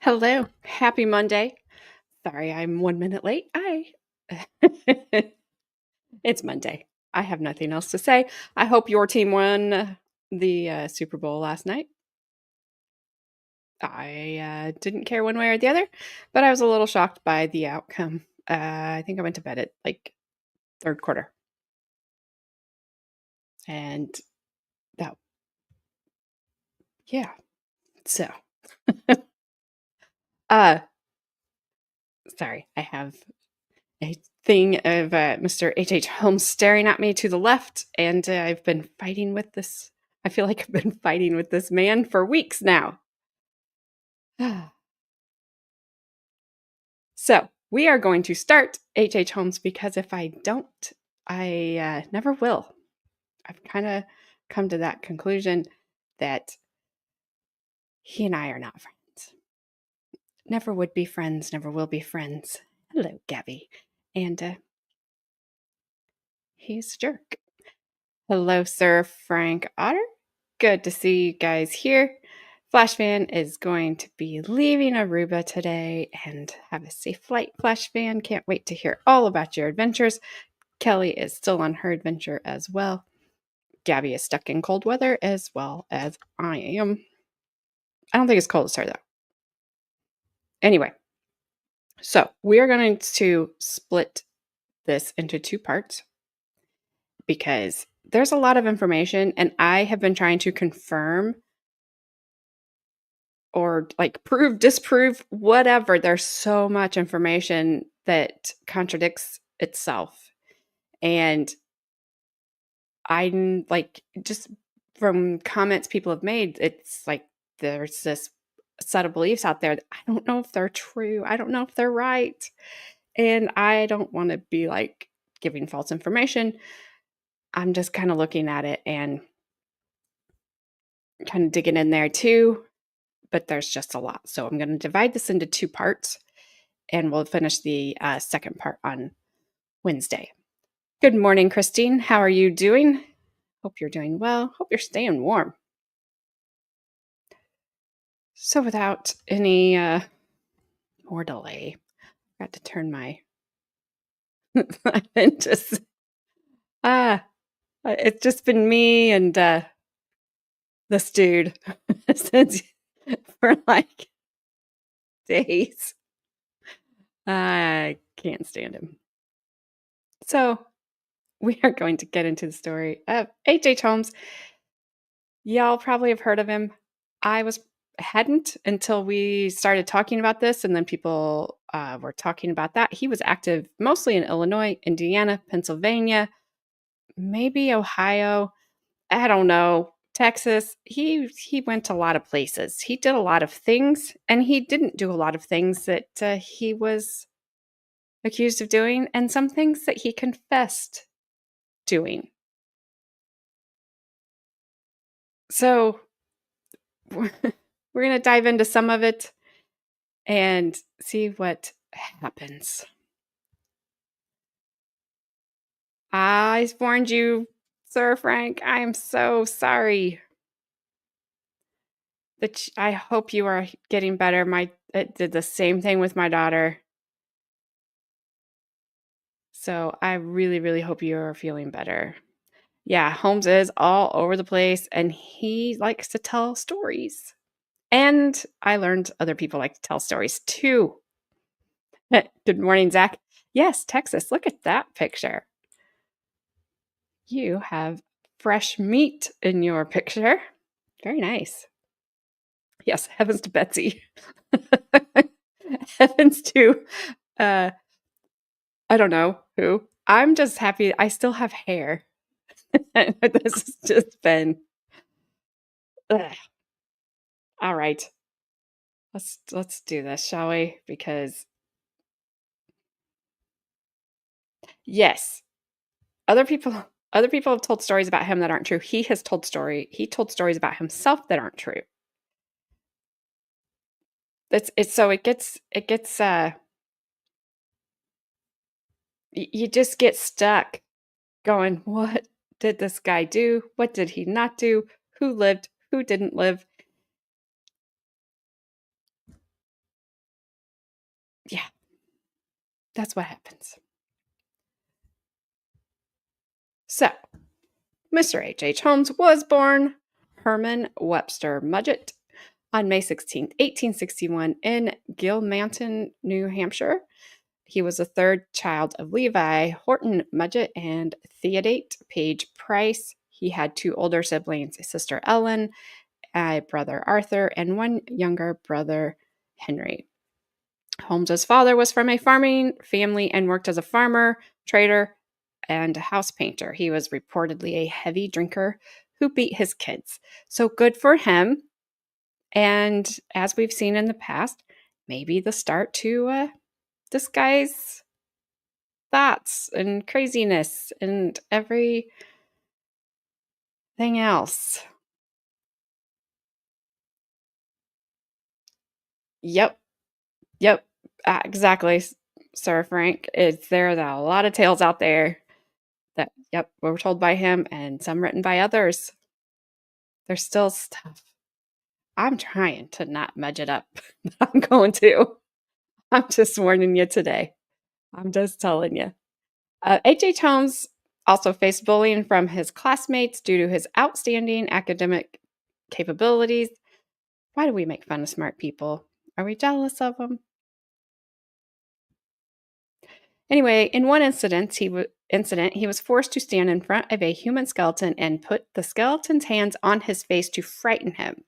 Hello. Happy Monday. Sorry, I'm 1 minute late. It's Monday. I have nothing else to say. I hope your team won the Super Bowl last night. I didn't care one way or the other, but I was a little shocked by the outcome. I think I went to bed at like third quarter, and that, yeah. So, uh, sorry, I have a thing of Mr. H.H. Holmes staring at me to the left, and I've been fighting with this. I feel like I've been fighting with this man for weeks now. So, we are going to start H.H. Holmes because if I don't, I never will. I've kind of come to that conclusion that he and I are not friends. Never would be friends, never will be friends. Hello, Gabby. And he's a jerk. Hello, Sir Frank Otter. Good to see you guys here. Flashfan is going to be leaving Aruba today, and have a safe flight, Flashfan. Can't wait to hear all about your adventures. Kelly is still on her adventure as well. Gabby is stuck in cold weather as well as I am. I don't think it's cold as her, though. Anyway, so we are going to split this into two parts because there's a lot of information, and I have been trying to confirm or like prove, disprove, whatever. There's so much information that contradicts itself. And I'm like, just from comments people have made, it's like there's this set of beliefs out there that I don't know if they're true. I don't know if they're right. And I don't want to be like giving false information. I'm just kind of looking at it and kind of digging in there too. But there's just a lot. So I'm going to divide this into two parts, and we'll finish the second part on Wednesday. Good morning, Christine. How are you doing? Hope you're doing well. Hope you're staying warm. So without any more delay, I got to turn my just it's just been me and this dude since for like days. I can't stand him. So we are going to get into the story of H.H. Holmes. Y'all probably have heard of him. I hadn't until we started talking about this, and then people were talking about that. He was active mostly in Illinois, Indiana, Pennsylvania, maybe Ohio. I don't know. Texas. He went to a lot of places. He did a lot of things, and he didn't do a lot of things that he was accused of doing, and some things that he confessed doing. So we're going to dive into some of it and see what happens. I warned you, Sir Frank. I am so sorry. I hope you are getting better. It did the same thing with my daughter. So I really, really hope you are feeling better. Yeah, Holmes is all over the place, and he likes to tell stories. And I learned other people like to tell stories too. Good morning, Zach. Yes, Texas. Look at that picture. You have fresh meat in your picture. Very nice. Yes, heavens to Betsy. Heavens to, I don't know who. I'm just happy I still have hair. This has just been. Ugh. All right, let's do this, shall we? Because yes, other people have told stories about him that aren't true. He told stories about himself that aren't true. It gets you just get stuck going, what did this guy do? What did he not do? Who lived? Who didn't live? That's what happens. So, Mr. H.H. Holmes was born Herman Webster Mudgett on May 16th, 1861, in Gilmanton, New Hampshire. He was the third child of Levi Horton Mudgett and Theodate Page Price. He had two older siblings, a sister Ellen, a brother Arthur, and one younger brother Henry. Holmes's father was from a farming family and worked as a farmer, trader, and house painter. He was reportedly a heavy drinker who beat his kids. So good for him. And as we've seen in the past, maybe the start to this guy's thoughts and craziness and everything else. Yep. Yep. Exactly, Sir Frank. There's a lot of tales out there that, yep, were told by him and some written by others. There's still stuff. I'm trying to not mudge it up, but I'm going to. I'm just warning you today. I'm just telling you. H.H. Holmes also faced bullying from his classmates due to his outstanding academic capabilities. Why do we make fun of smart people? Are we jealous of them? Anyway, in one incident, he was forced to stand in front of a human skeleton and put the skeleton's hands on his face to frighten him.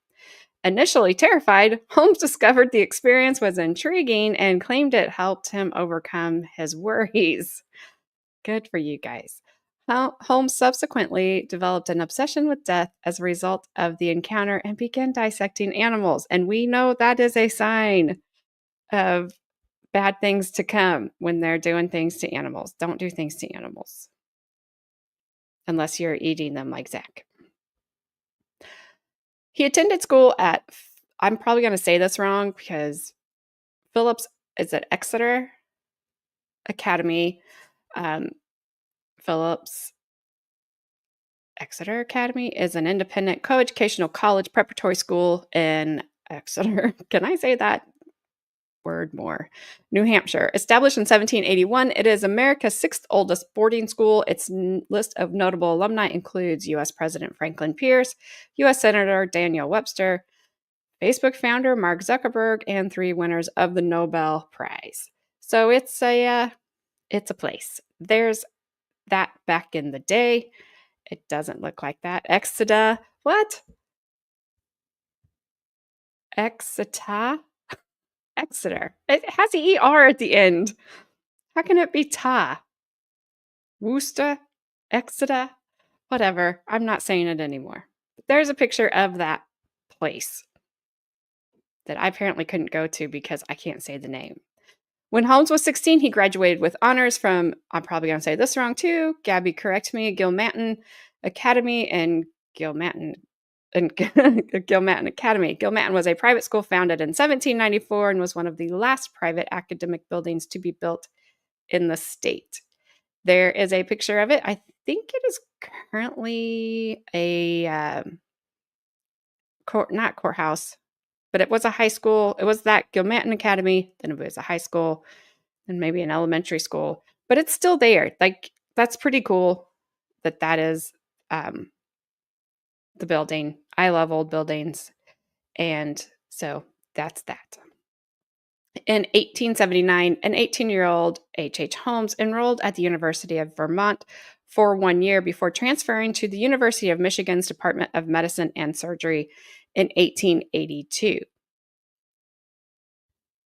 Initially terrified, Holmes discovered the experience was intriguing and claimed it helped him overcome his worries. Good for you guys. Holmes subsequently developed an obsession with death as a result of the encounter and began dissecting animals. And we know that is a sign of bad things to come when they're doing things to animals. Don't do things to animals unless you're eating them like Zach. He attended school at, I'm probably going to say this wrong because Phillips is at Exeter Academy. Phillips Exeter Academy is an independent coeducational college preparatory school in Exeter. Can I say that word more? New Hampshire. Established in 1781, it is America's sixth oldest boarding school. Its list of notable alumni includes U.S. President Franklin Pierce, U.S. Senator Daniel Webster, Facebook founder Mark Zuckerberg, and 3 winners of the Nobel Prize. So it's a place. There's that back in the day. It doesn't look like that. Exeter. What? Exeter? Exeter. It has the ER at the end. How can it be ta? Worcester? Exeter? Whatever. I'm not saying it anymore. But there's a picture of that place that I apparently couldn't go to because I can't say the name. When Holmes was 16, he graduated with honors from, I'm probably going to say this wrong too, Gabby, correct me, Gilmanton Academy and Gilmanton Academy. Gilmanton was a private school founded in 1794 and was one of the last private academic buildings to be built in the state. There is a picture of it. I think it is currently a not courthouse, but it was a high school. It was that Gilmanton Academy, then it was a high school, and maybe an elementary school. But it's still there. Like, that's pretty cool that is the building. I love old buildings. And so that's that. In 1879, an 18-year-old H.H. Holmes enrolled at the University of Vermont for 1 year before transferring to the University of Michigan's Department of Medicine and Surgery in 1882.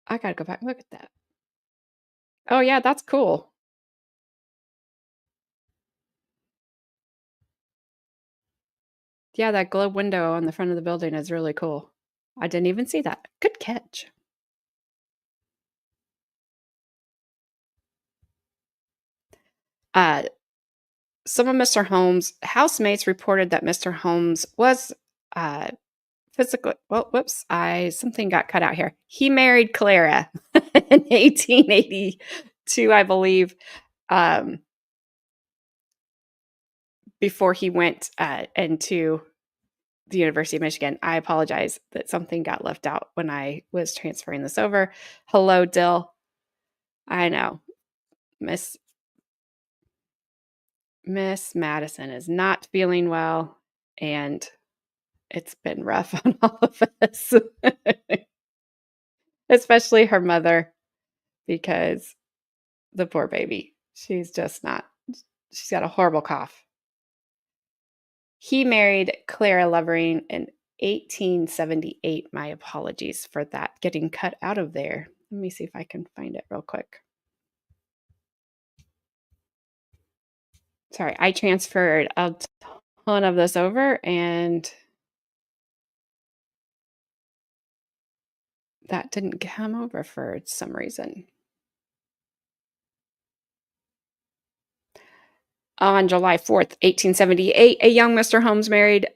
I gotta go back and look at that. Oh, yeah, that's cool. Yeah, that globe window on the front of the building is really cool. I didn't even see that. Good catch. Some of Mr. Holmes' housemates reported that Mr. Holmes was physically, well, whoops, something got cut out here. He married Clara in 1882, I believe, before he went into the University of Michigan. I apologize that something got left out when I was transferring this over. Hello, Dill. I know. Miss Madison is not feeling well, and it's been rough on all of us, especially her mother, because the poor baby, she's got a horrible cough. He married Clara Lovering in 1878. My apologies for that getting cut out of there. Let me see if I can find it real quick. Sorry, I transferred a ton of this over, and that didn't come over for some reason. On July 4th, 1878, a young Mr. Holmes married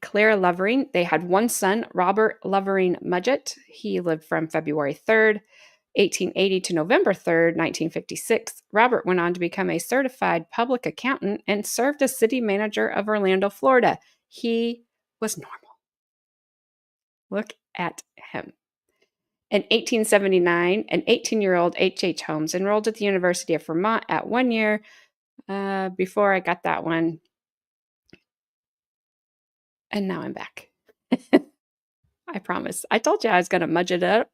Clara Lovering. They had one son, Robert Lovering Mudgett. He lived from February 3rd, 1880 to November 3rd, 1956. Robert went on to become a certified public accountant and served as city manager of Orlando, Florida. He was normal. Look at him. In 1879, an 18-year-old H.H. Holmes enrolled at the University of Vermont at 1 year. Before I got that one. And now I'm back. I promise. I told you I was going to mudge it up.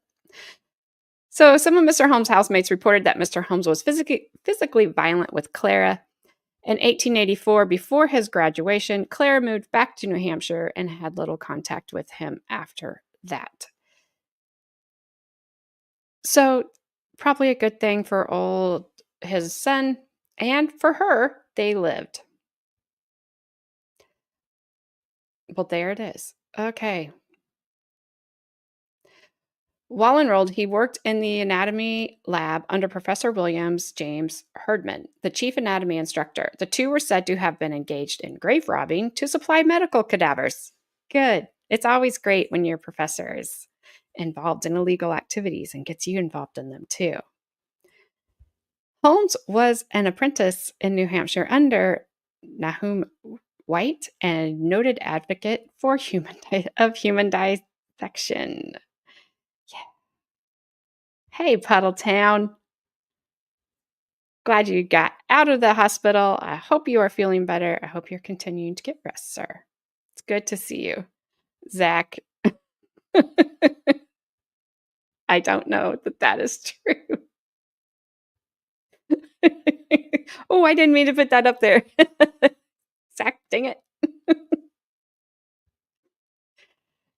So some of Mr. Holmes' housemates reported that Mr. Holmes was physically violent with Clara. In 1884, before his graduation, Clara moved back to New Hampshire and had little contact with him after that. So probably a good thing for his son, and for her, they lived. Well, there it is. Okay. While enrolled, he worked in the anatomy lab under Professor Williams James Herdman, the chief anatomy instructor. The two were said to have been engaged in grave robbing to supply medical cadavers. Good. It's always great when your professor is involved in illegal activities and gets you involved in them too. Holmes was an apprentice in New Hampshire under Nahum White and noted advocate for human dissection. Yeah. Hey, Puddletown. Glad you got out of the hospital. I hope you are feeling better. I hope you're continuing to get rest, sir. It's good to see you. Zach. I don't know that is true. Oh, I didn't mean to put that up there. Zach, dang it.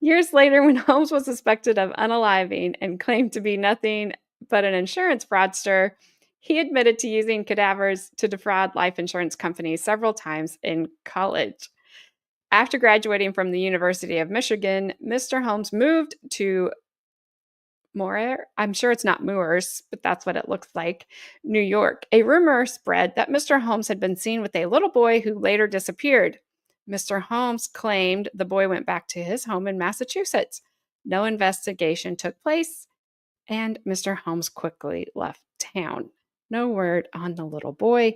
Years later, when Holmes was suspected of unaliving and claimed to be nothing but an insurance fraudster, he admitted to using cadavers to defraud life insurance companies several times in college. After graduating from the University of Michigan, Mr. Holmes moved to Moore, I'm sure it's not Moores, but that's what it looks like, New York. A rumor spread that Mr. Holmes had been seen with a little boy who later disappeared. Mr. Holmes claimed the boy went back to his home in Massachusetts. No investigation took place, and Mr. Holmes quickly left town. No word on the little boy,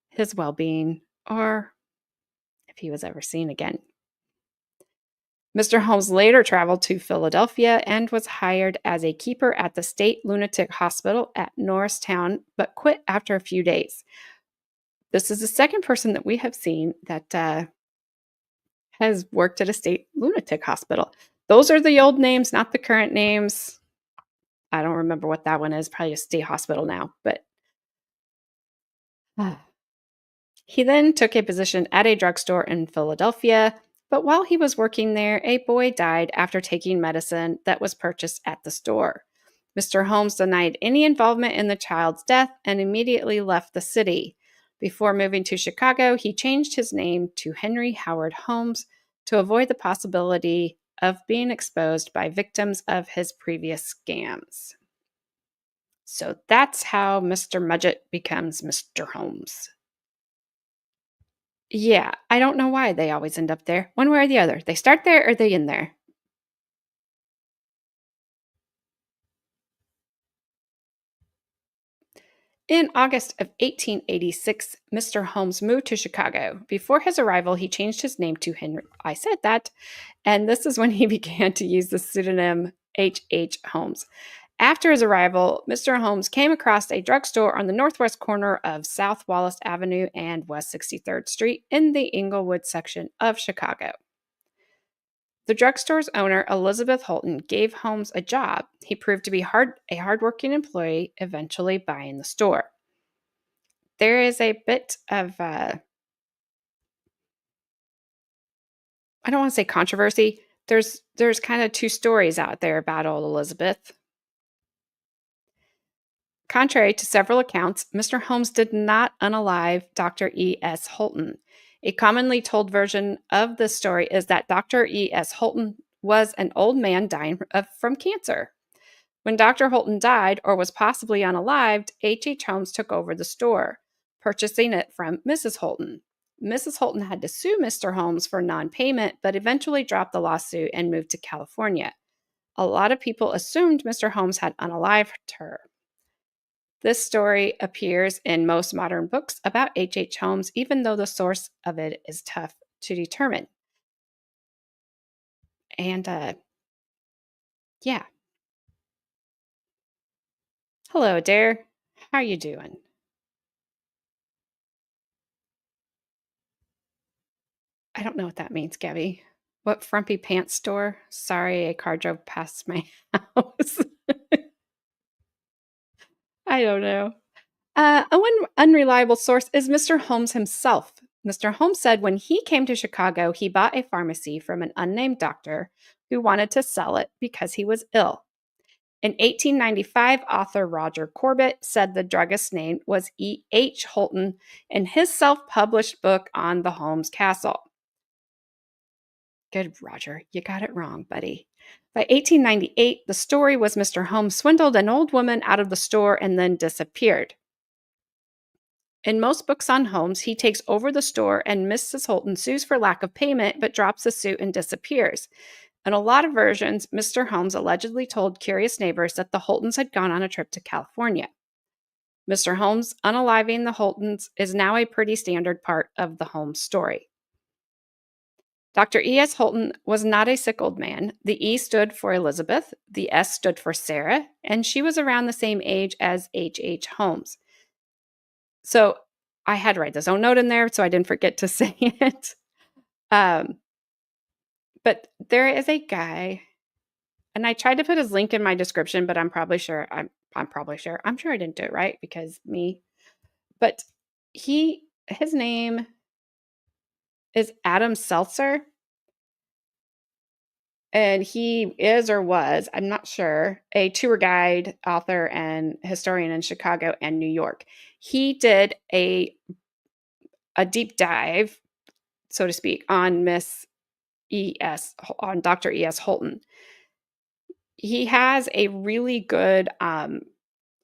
his well-being, or if he was ever seen again. Mr. Holmes later traveled to Philadelphia and was hired as a keeper at the State Lunatic Hospital at Norristown, but quit after a few days. This is the second person that we have seen that has worked at a state lunatic hospital. Those are the old names, not the current names. I don't remember what that one is. Probably a state hospital now, but he then took a position at a drugstore in Philadelphia. But while he was working there, a boy died after taking medicine that was purchased at the store. Mr. Holmes denied any involvement in the child's death and immediately left the city. Before moving to Chicago, he changed his name to Henry Howard Holmes to avoid the possibility of being exposed by victims of his previous scams. So that's how Mr. Mudgett becomes Mr. Holmes. Yeah, I don't know why they always end up there. One way or the other. They start there or they end there. In August of 1886, Mr. Holmes moved to Chicago. Before his arrival, he changed his name to Henry. I said that. And this is when he began to use the pseudonym H.H. Holmes. After his arrival, Mr. Holmes came across a drugstore on the northwest corner of South Wallace Avenue and West 63rd Street in the Inglewood section of Chicago. The drugstore's owner, Elizabeth Holton, gave Holmes a job. He proved to be a hardworking employee, eventually buying the store. There is a bit of, I don't want to say controversy. There's kind of two stories out there about old Elizabeth. Contrary to several accounts, Mr. Holmes did not unalive Dr. E.S. Holton. A commonly told version of this story is that Dr. E.S. Holton was an old man dying from cancer. When Dr. Holton died or was possibly unalived, H.H. Holmes took over the store, purchasing it from Mrs. Holton. Mrs. Holton had to sue Mr. Holmes for non-payment, but eventually dropped the lawsuit and moved to California. A lot of people assumed Mr. Holmes had unalived her. This story appears in most modern books about H.H. Holmes, even though the source of it is tough to determine. And, yeah. Hello, Adair. How are you doing? I don't know what that means, Gabby. What frumpy pants store? Sorry, a car drove past my house. I don't know. One unreliable source is Mr. Holmes himself. Mr. Holmes said when he came to Chicago, he bought a pharmacy from an unnamed doctor who wanted to sell it because he was ill. In 1895, author Roger Corbett said the druggist's name was E. H. Holton in his self-published book on the Holmes Castle. Good, Roger. You got it wrong, buddy. By 1898, the story was Mr. Holmes swindled an old woman out of the store and then disappeared. In most books on Holmes, he takes over the store and Mrs. Holton sues for lack of payment but drops the suit and disappears. In a lot of versions, Mr. Holmes allegedly told curious neighbors that the Holtons had gone on a trip to California. Mr. Holmes unaliving the Holtons is now a pretty standard part of the Holmes story. Dr. E.S. Holton was not a sick old man. The E stood for Elizabeth, the S stood for Sarah, and she was around the same age as H.H. Holmes. So I had to write this own note in there so I didn't forget to say it. But there is a guy, and I tried to put his link in my description, but I'm sure I didn't do it right because me. But his name is Adam Seltzer. And he is or was, I'm not sure, a tour guide, author, and historian in Chicago and New York. He did a deep dive, so to speak, on Dr. E.S. Holton. He has a really good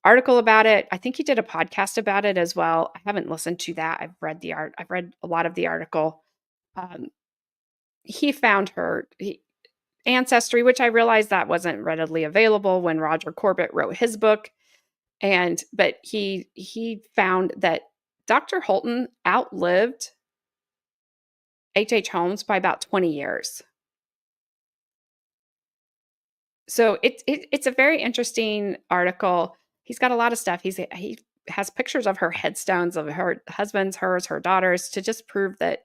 article about it. I think he did a podcast about it as well. I haven't listened to that. I've read a lot of the article. He found her ancestry, which I realized that wasn't readily available when Roger Corbett wrote his book. But he found that Dr. Holton outlived H.H. Holmes by about 20 years. So it's a very interesting article. He's got a lot of stuff. He has pictures of her headstones of her husbands, her daughters, to just prove that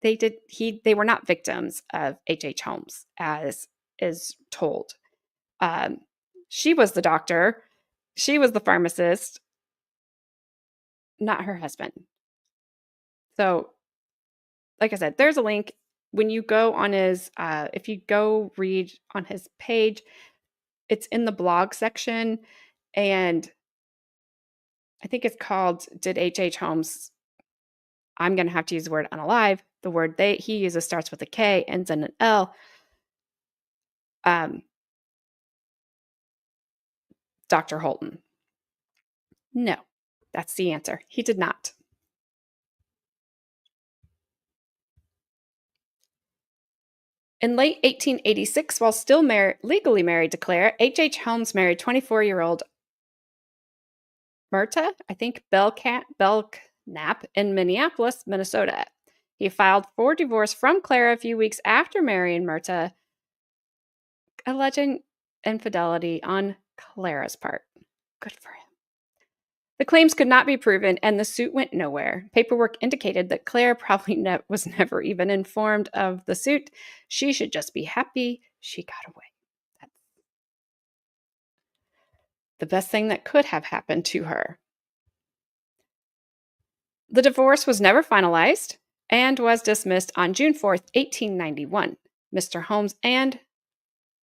they were not victims of H.H. Holmes, as is told. She was the doctor. She was the pharmacist, not her husband. So, like I said, there's a link. When you go on if you go read on his page, it's in the blog section. And I think it's called Did H.H. Holmes, I'm going to have to use the word unalive. The word he uses starts with a K, ends in an L. Dr. Holton. No, that's the answer. He did not. In late 1886, while still legally married to Claire, H.H. Holmes married 24-year-old Myrta, I think Belknap in Minneapolis, Minnesota. He filed for divorce from Claire a few weeks after marrying Myrta, alleging infidelity on Clara's part. Good for him. The claims could not be proven, and the suit went nowhere. Paperwork indicated that Clara probably was never even informed of the suit. She should just be happy she got away. That's the best thing that could have happened to her. The divorce was never finalized and was dismissed on June 4th, 1891. Mr. Holmes and,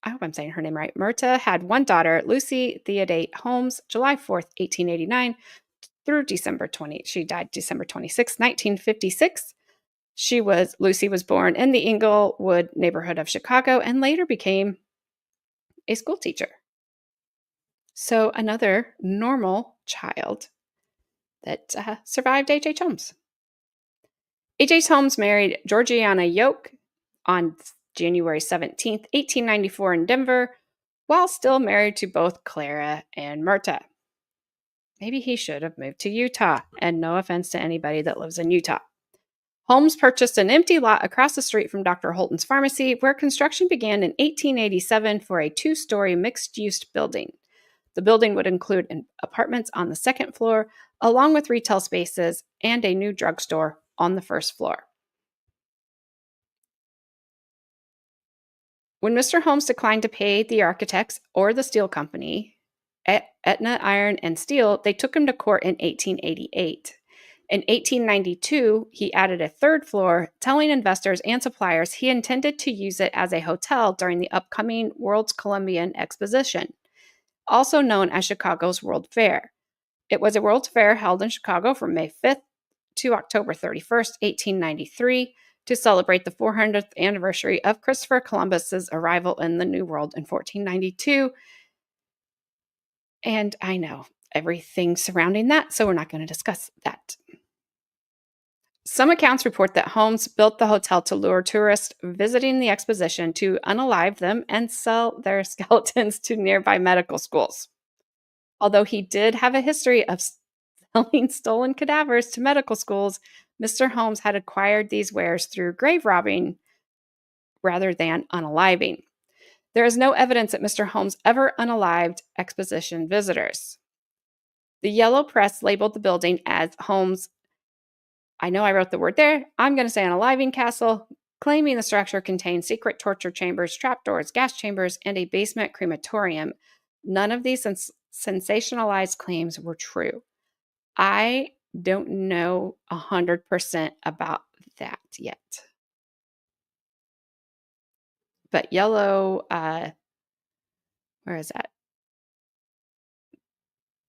I hope I'm saying her name right, Myrta had one daughter, Lucy Theodate Holmes, July 4th, 1889 through December 20. She died December 26, 1956. Lucy was born in the Englewood neighborhood of Chicago and later became a school teacher. So another normal child that survived H.H. Holmes. H.H. Holmes married Georgiana Yoke on January 17th, 1894 in Denver, while still married to both Clara and Myrta. Maybe he should have moved to Utah, and no offense to anybody that lives in Utah. Holmes purchased an empty lot across the street from Dr. Holton's pharmacy, where construction began in 1887 for a 2-story mixed-use building. The building would include apartments on the second floor, along with retail spaces and a new drugstore on the first floor. When Mr. Holmes declined to pay the architects or the steel company, Etna Iron and Steel, they took him to court in 1888. In 1892, he added a third floor, telling investors and suppliers he intended to use it as a hotel during the upcoming World's Columbian Exposition, also known as Chicago's World Fair. It was a World's Fair held in Chicago from May 5th to October 31st, 1893, to celebrate the 400th anniversary of Christopher Columbus's arrival in the New World in 1492. And I know everything surrounding that, so we're not going to discuss that. Some accounts report that Holmes built the hotel to lure tourists visiting the exposition to unalive them and sell their skeletons to nearby medical schools. Although he did have a history of selling stolen cadavers to medical schools, Mr. Holmes had acquired these wares through grave robbing rather than unaliving. There is no evidence that Mr. Holmes ever unalived exposition visitors. The yellow press labeled the building as Holmes, I know I wrote the word there, I'm going to say unaliving castle, claiming the structure contained secret torture chambers, trapdoors, gas chambers, and a basement crematorium. None of these sensationalized claims were true. I don't know 100% about that yet. But yellow, where is that?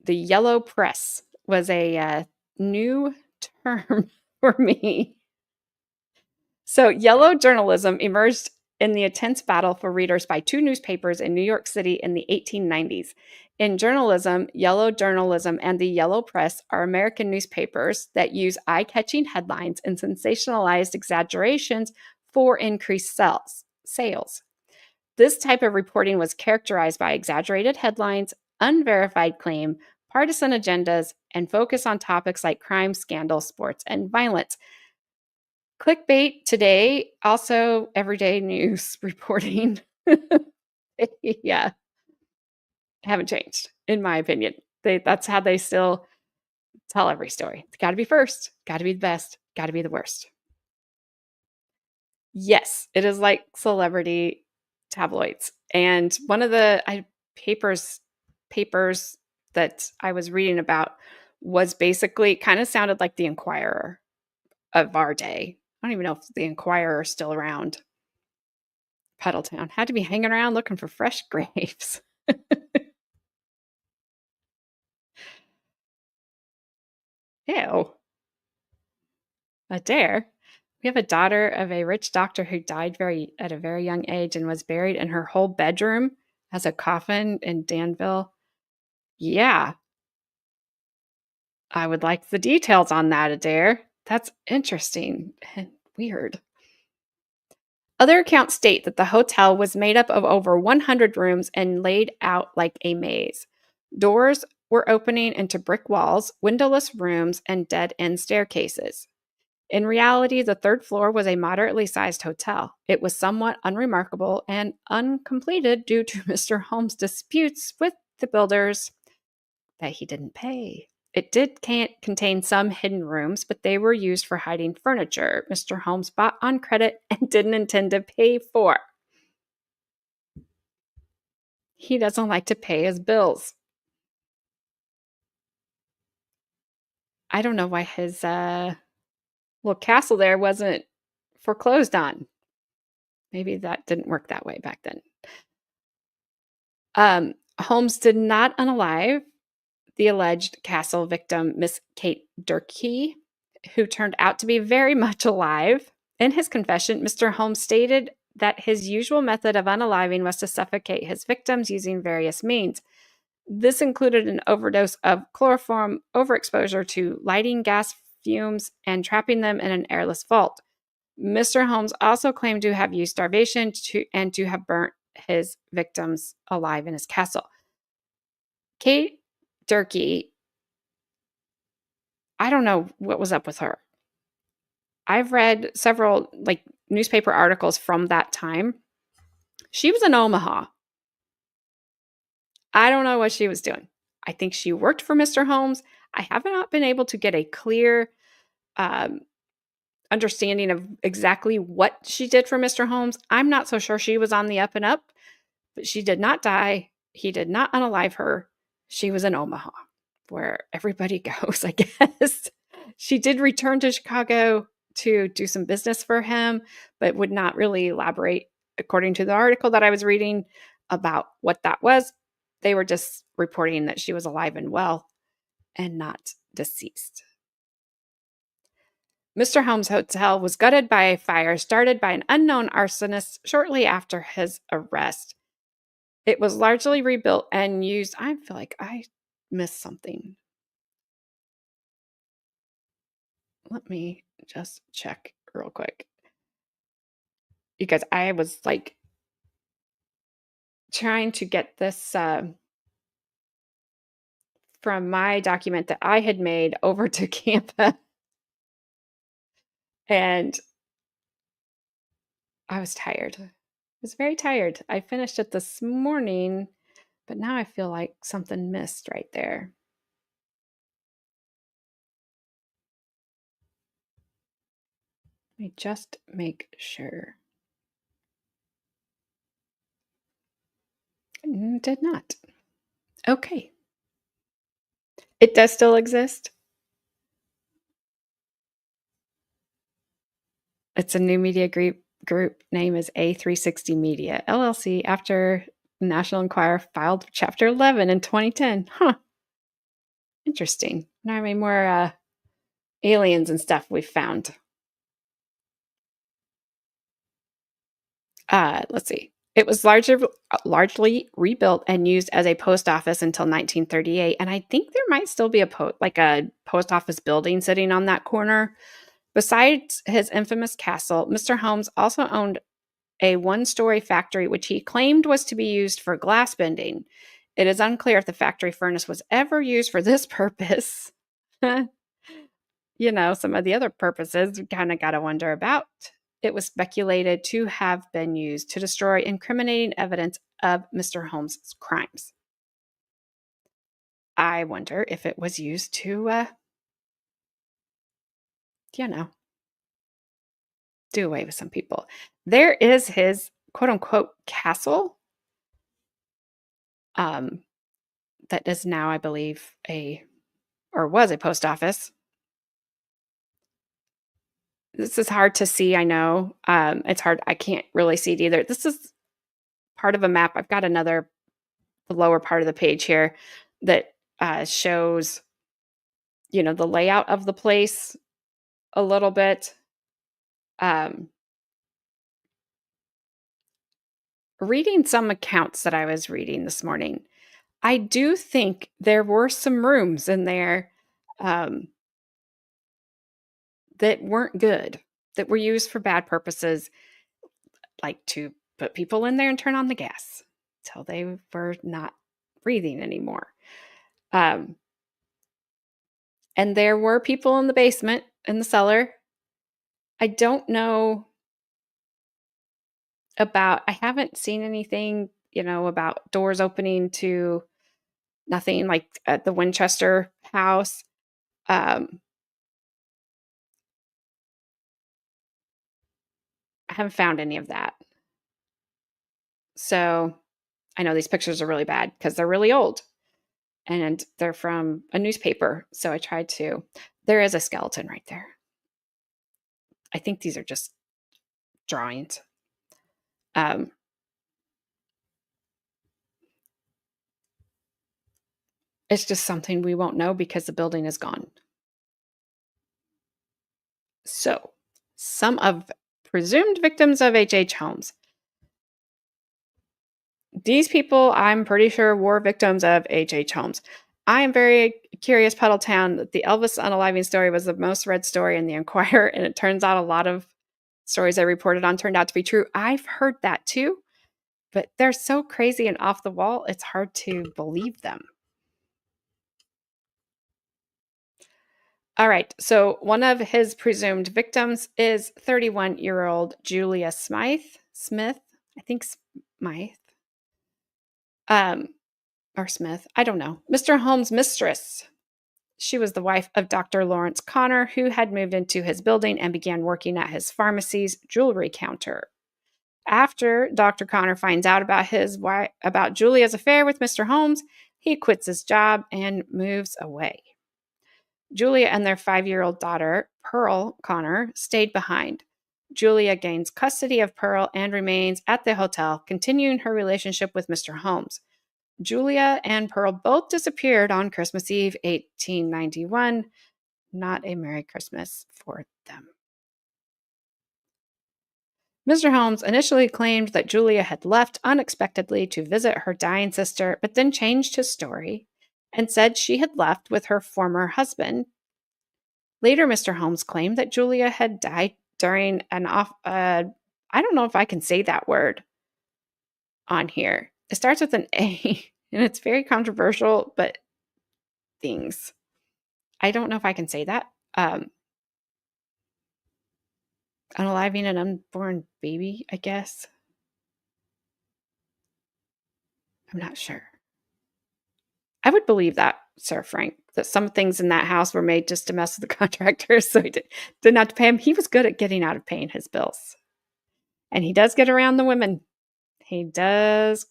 The yellow press was a new term for me. So yellow journalism emerged in the intense battle for readers by 2 newspapers in New York City in the 1890s. In journalism, yellow journalism and the yellow press are American newspapers that use eye-catching headlines and sensationalized exaggerations for increased sales. This type of reporting was characterized by exaggerated headlines, unverified claim, partisan agendas, and focus on topics like crime, scandal, sports, and violence. Clickbait today, also everyday news reporting. Yeah, haven't changed, in my opinion. That's how they still tell every story. It's got to be first, got to be the best, got to be the worst. Yes, it is like celebrity tabloids. And one of the papers that I was reading about was basically kind of sounded like the Inquirer of our day. I don't even know if the Inquirer is still around. Puddletown had to be hanging around looking for fresh graves. Ew. Adair. We have a daughter of a rich doctor who died at a very young age and was buried in her whole bedroom as a coffin in Danville. Yeah. I would like the details on that, Adair. That's interesting and weird. Other accounts state that the hotel was made up of over 100 rooms and laid out like a maze. Doors were opening into brick walls, windowless rooms, and dead-end staircases. In reality, the 3rd floor was a moderately sized hotel. It was somewhat unremarkable and uncompleted due to Mr. Holmes' disputes with the builders that he didn't pay. It did contain some hidden rooms, but they were used for hiding furniture Mr. Holmes bought on credit and didn't intend to pay for. He doesn't like to pay his bills. I don't know why his little castle there wasn't foreclosed on. Maybe that didn't work that way back then. Holmes did not unalive the alleged castle victim, Miss Kate Durkee, who turned out to be very much alive. In his confession, Mr. Holmes stated that his usual method of unaliving was to suffocate his victims using various means. This included an overdose of chloroform, overexposure to lighting gas fumes, and trapping them in an airless vault. Mr. Holmes also claimed to have used starvation and to have burnt his victims alive in his castle. Kate Durkee, I don't know what was up with her. I've read several newspaper articles from that time. She was in Omaha. I don't know what she was doing. I think she worked for Mr. Holmes. I have not been able to get a clear understanding of exactly what she did for Mr. Holmes. I'm not so sure she was on the up and up, but she did not die. He did not unalive her. She was in Omaha, where everybody goes, I guess. She did return to Chicago to do some business for him, but would not really elaborate, according to the article that I was reading, about what that was. They were just reporting that she was alive and well and not deceased. Mr. Holmes' hotel was gutted by a fire started by an unknown arsonist shortly after his arrest. It was largely rebuilt and used. I feel like I missed something. Let me just check real quick. Because I was trying to get this from my document that I had made over to Canva. And I was tired. I was very tired. I finished it this morning, but now I feel like something missed right there. Let me just make sure. Did not. Okay. It does still exist. It's a new media group. Group name is A360 Media LLC after National Enquirer filed Chapter 11 in 2010. Huh. Interesting. Now how many more aliens and stuff we've found. Let's see. It was largely rebuilt and used as a post office until 1938, and I think there might still be a post office building sitting on that corner. Besides his infamous castle, Mr. Holmes also owned a one-story factory which he claimed was to be used for glass bending. It is unclear if the factory furnace was ever used for this purpose. Some of the other purposes we kind of got to wonder about. It was speculated to have been used to destroy incriminating evidence of Mr. Holmes' crimes. I wonder if it was used to, do away with some people. There is his quote-unquote castle that is now, I believe, was a post office. This is hard to see, I know. It's hard. I can't really see it either. This is part of a map. I've got the lower part of the page here that shows, the layout of the place a little bit. Reading some accounts that I was reading this morning, I do think there were some rooms in there that weren't good, that were used for bad purposes, like to put people in there and turn on the gas till they were not breathing anymore. And there were people in the basement, in the cellar. I don't know I haven't seen anything, about doors opening to Nothing like at the Winchester house. Um, I haven't found any of that. So I know these pictures are really bad because they're really old and they're from a newspaper. So I tried to. There is a skeleton right there. I think these are just drawings. Um, it's just something we won't know because the building is gone. So, some of presumed victims of H.H. Holmes. These people, I'm pretty sure, were victims of H.H. Holmes. I am very curious, Puddletown, that the Elvis unaliving story was the most read story in the Enquirer, and it turns out a lot of stories I reported on turned out to be true. I've heard that too, but they're so crazy and off the wall, it's hard to believe them. All right, so one of his presumed victims is 31-year-old Julia Smith, I think Smythe, um, or Smith, I don't know, Mr. Holmes' mistress. She was the wife of Dr. Lawrence Connor, who had moved into his building and began working at his pharmacy's jewelry counter. After Dr. Connor finds out about Julia's affair with Mr. Holmes, he quits his job and moves away. Julia and their 5-year-old daughter, Pearl Connor, stayed behind. Julia gains custody of Pearl and remains at the hotel, continuing her relationship with Mr. Holmes. Julia and Pearl both disappeared on Christmas Eve, 1891. Not a Merry Christmas for them. Mr. Holmes initially claimed that Julia had left unexpectedly to visit her dying sister, but then changed his story and said she had left with her former husband. Later, Mr. Holmes claimed that Julia had died during I don't know if I can say that word on here. It starts with an A, and it's very controversial, but things. I don't know if I can say that. Unaliving an unborn baby, I guess. I'm not sure. I would believe that, Sir Frank, that some things in that house were made just to mess with the contractors, so he didn't have to pay him. He was good at getting out of paying his bills. And he does get around the women. He does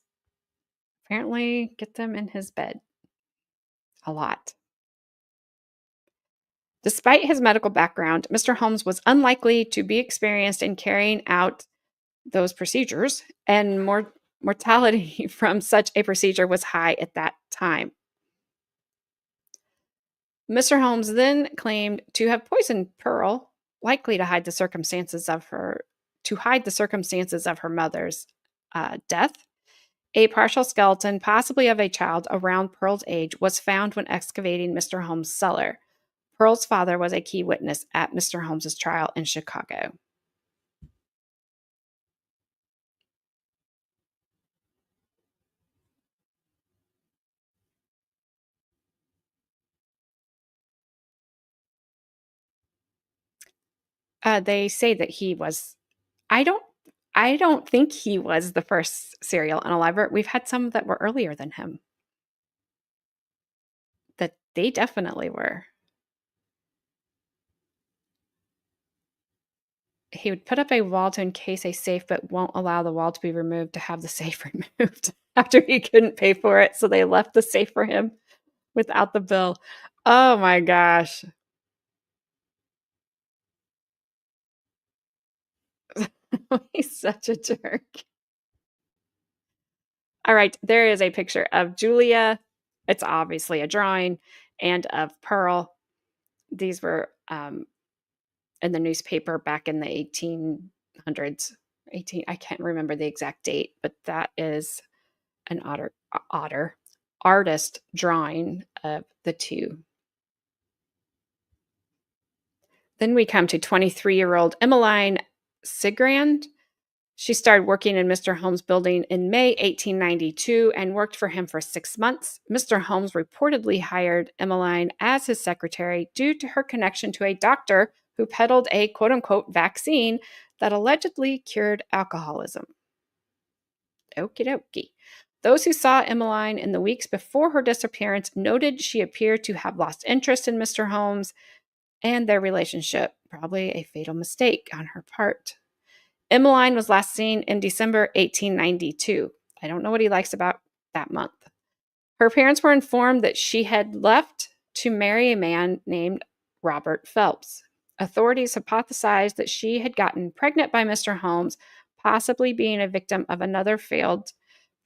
apparently get them in his bed a lot. Despite his medical background, Mr. Holmes was unlikely to be experienced in carrying out those procedures, and mortality from such a procedure was high at that time. Mr. Holmes then claimed to have poisoned Pearl, likely to hide the circumstances of her mother's death. A partial skeleton, possibly of a child around Pearl's age, was found when excavating Mr. Holmes' cellar. Pearl's father was a key witness at Mr. Holmes' trial in Chicago. They say that he was. I don't. I don't think he was the first serial unaliver. We've had some that were earlier than him. That they definitely were. He would put up a wall to encase a safe, but won't allow the wall to be removed to have the safe removed after he couldn't pay for it. So they left the safe for him without the bill. Oh my gosh. He's such a jerk. All right, there is a picture of Julia. It's obviously a drawing, and of Pearl. These were in the newspaper back in the 1800s. I can't remember the exact date, but that is an artist drawing of the two. Then we come to 23-year-old Emmeline Sigrand. She started working in Mr. Holmes' building in May 1892 and worked for him for 6 months. Mr. Holmes reportedly hired Emmeline as his secretary due to her connection to a doctor who peddled a quote-unquote vaccine that allegedly cured alcoholism. Okie dokie. Those who saw Emmeline in the weeks before her disappearance noted she appeared to have lost interest in Mr. Holmes and their relationship, probably a fatal mistake on her part. Emmeline was last seen in December 1892. I don't know what he likes about that month. Her parents were informed that she had left to marry a man named Robert Phelps. Authorities hypothesized that she had gotten pregnant by Mr. Holmes, possibly being a victim of another failed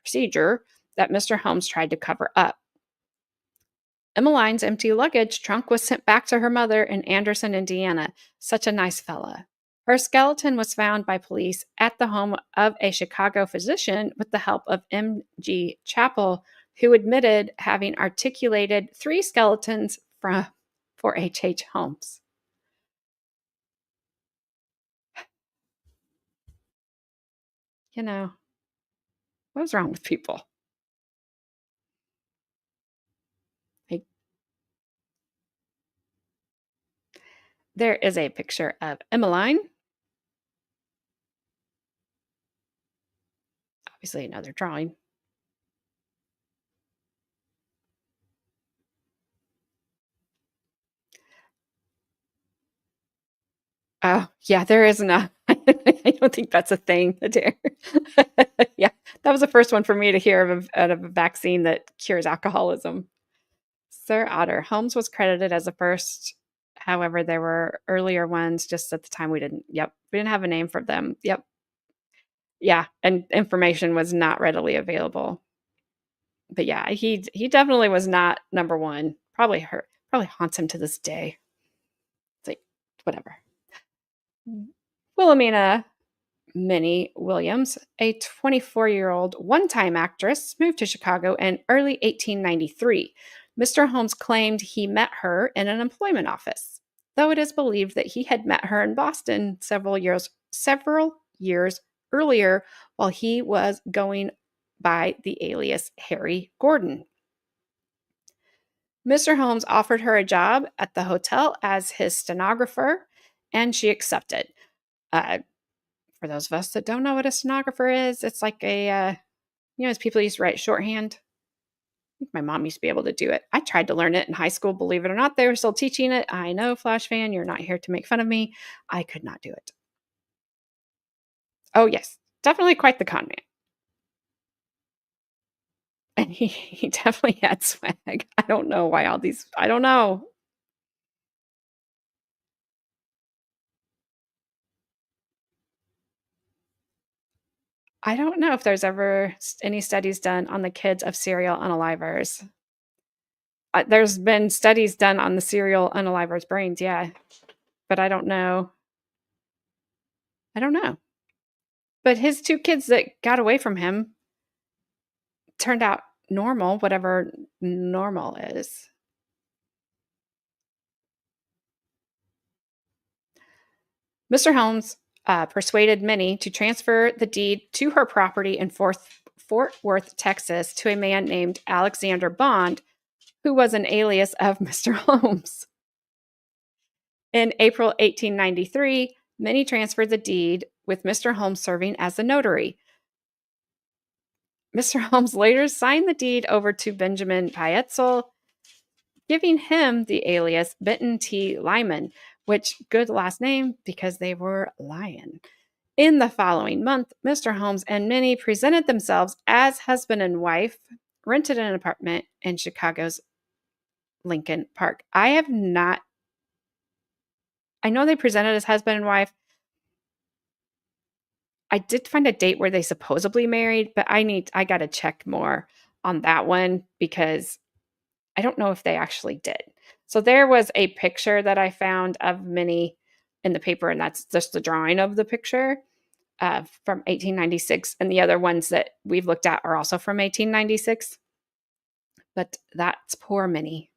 procedure that Mr. Holmes tried to cover up. Emmeline's empty luggage trunk was sent back to her mother in Anderson, Indiana. Such a nice fella. Her skeleton was found by police at the home of a Chicago physician with the help of M.G. Chappell, who admitted having articulated 3 skeletons for H.H. Holmes. You know, what's wrong with people? Like, there is a picture of Emmeline. Obviously, another drawing. Oh, yeah, there is not. I don't think that's a thing. Yeah, that was the first one for me to hear out of a vaccine that cures alcoholism. Sir Otter. Holmes was credited as the first. However, there were earlier ones just at the time we didn't. Yep, we didn't have a name for them. Yep. Yeah, and information was not readily available. But yeah, he definitely was not number one. Probably haunts him to this day. It's like whatever. Wilhelmina Minnie Williams, a 24-year-old one-time actress, moved to Chicago in early 1893. Mr. Holmes claimed he met her in an employment office, though it is believed that he had met her in Boston several years earlier while he was going by the alias Harry Gordon. Mr. Holmes offered her a job at the hotel as his stenographer, and she accepted. For those of us that don't know what a stenographer is, it's like as people used to write shorthand. I think my mom used to be able to do it. I tried to learn it in high school, believe it or not. They were still teaching it. I know, Flash fan, you're not here to make fun of me. I could not do it. Oh, yes, definitely quite the con man. And he definitely had swag. I don't know why I don't know. I don't know if there's ever any studies done on the kids of serial unalivers. There's been studies done on the serial unalivers' brains, yeah, but I don't know. I don't know. But his 2 kids that got away from him turned out normal, whatever normal is. Mr. Holmes persuaded Minnie to transfer the deed to her property in Fort Worth, Texas, to a man named Alexander Bond, who was an alias of Mr. Holmes. In April 1893, Minnie transferred the deed, with Mr. Holmes serving as the notary. Mr. Holmes later signed the deed over to Benjamin Pietzl, giving him the alias Benton T. Lyman, which good last name because they were lying. In the following month, Mr. Holmes and Minnie presented themselves as husband and wife, rented an apartment in Chicago's Lincoln Park. I know they presented as husband and wife. I did find a date where they supposedly married, but I got to check more on that one because I don't know if they actually did. So there was a picture that I found of Minnie in the paper, and that's just the drawing of the picture from 1896. And the other ones that we've looked at are also from 1896. But that's poor Minnie.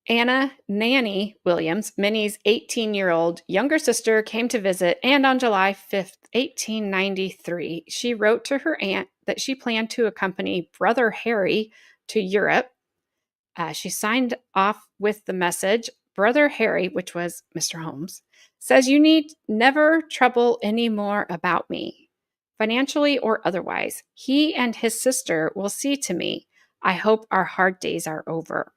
Anna Nanny Williams, Minnie's 18-year-old younger sister, came to visit, and on July 5th, 1893, she wrote to her aunt that she planned to accompany brother Harry to Europe. She signed off with the message, brother Harry, which was Mr. Holmes, says you need never trouble any more about me, financially or otherwise. He and his sister will see to me. I hope our hard days are over.